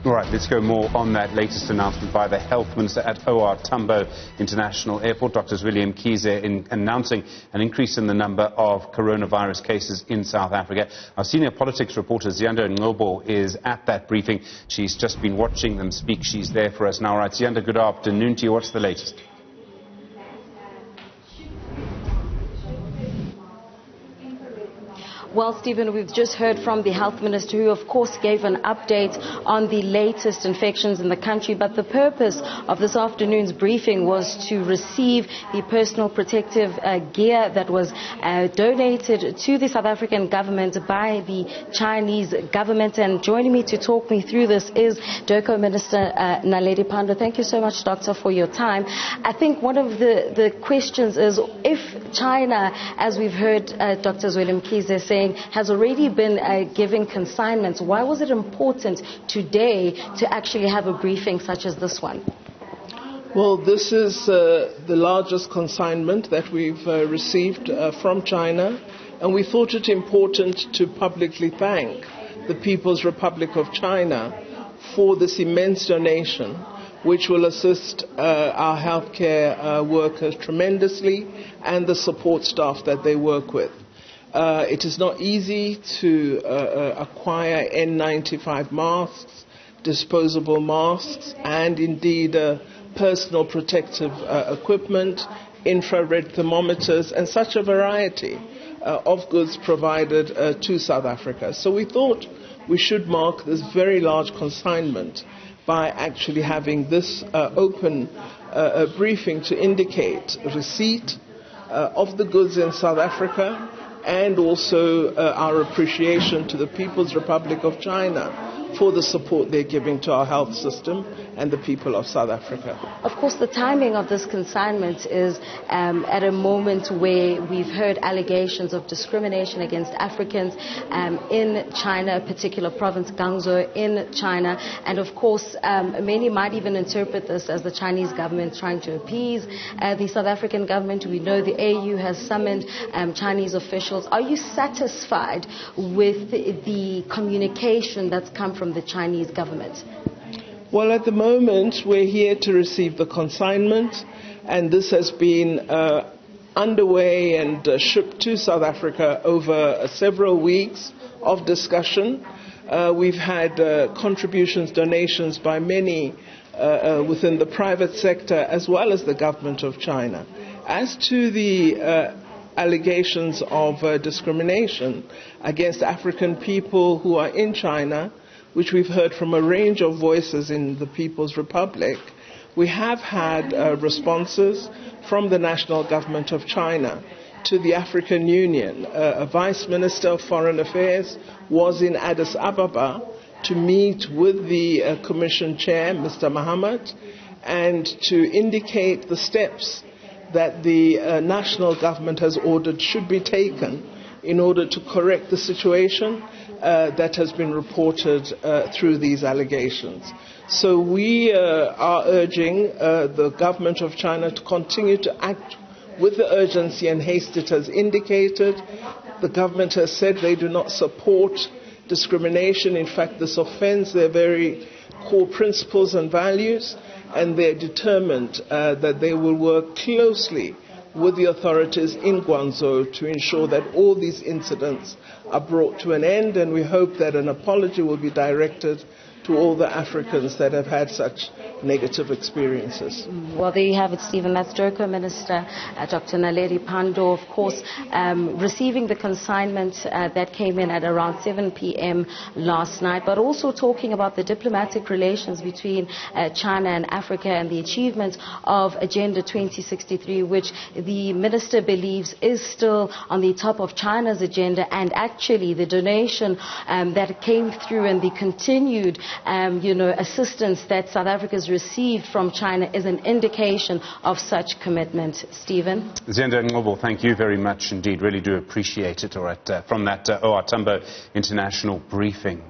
All right, let's go more on that latest announcement by the Health Minister at OR Tambo International Airport, Dr. Zweli Mkhize, in announcing an increase in the number of coronavirus cases in South Africa. Our senior politics reporter, Ziyanda Ngcobo, is at that briefing. She's just been watching them speak. She's there for us now. All right, Ziyanda, good afternoon to you. What's the latest? Well, Stephen, we've just heard from the Health Minister, who of course gave an update on the latest infections in the country. But the purpose of this afternoon's briefing was to receive the personal protective gear that was donated to the South African government by the Chinese government. And joining me to talk me through this is DIRCO Minister Naledi Pandor. Thank you so much, Doctor, for your time. I think one of the questions is, if China, as we've heard Dr. Zweli Mkhize saying, has already been giving consignments, why was it important today to actually have a briefing such as this one? Well, this is the largest consignment that we've received from China, and we thought it important to publicly thank the People's Republic of China for this immense donation, which will assist our healthcare workers tremendously and the support staff that they work with. It is not easy to acquire N95 masks, disposable masks, and indeed personal protective equipment, infrared thermometers, and such a variety of goods provided to South Africa. So we thought we should mark this very large consignment by actually having this open briefing to indicate receipt of the goods in South Africa, and also our appreciation to the People's Republic of China for the support they're giving to our health system and the people of South Africa. Of course, the timing of this consignment is at a moment where we've heard allegations of discrimination against Africans in China, a particular province, Guangzhou, in China. And of course, many might even interpret this as the Chinese government trying to appease the South African government. We know the AU has summoned Chinese officials. Are you satisfied with the communication that's come from the Chinese government? Well, at the moment, we're here to receive the consignment, and this has been underway and shipped to South Africa over several weeks of discussion. We've had contributions, donations by many within the private sector as well as the government of China. As to the allegations of discrimination against African people who are in China, which we've heard from a range of voices in the People's Republic, we have had responses from the national government of China to the African Union. A Vice Minister of Foreign Affairs was in Addis Ababa to meet with the Commission Chair, Mr. Mohammed, and to indicate the steps that the national government has ordered should be taken in order to correct the situation that has been reported through these allegations. So we are urging the government of China to continue to act with the urgency and haste it has indicated. The government has said they do not support discrimination. In fact, this offends their very core principles and values, and they're determined that they will work closely with the authorities in Guangzhou to ensure that all these incidents are brought to an end, and we hope that an apology will be directed to all the Africans that have had such negative experiences. Well, there you have it, Stephen. That's DIRCO Minister Dr. Naledi Pandor, of course, receiving the consignment that came in at around 7 p.m. last night, but also talking about the diplomatic relations between China and Africa and the achievement of Agenda 2063, which the minister believes is still on the top of China's agenda, and actually the donation that came through and the continued assistance that South Africa has received from China is an indication of such commitment. Stephen? Ziyanda Ngcobo, thank you very much indeed. Really do appreciate it. All right, from that OR Tambo International briefing.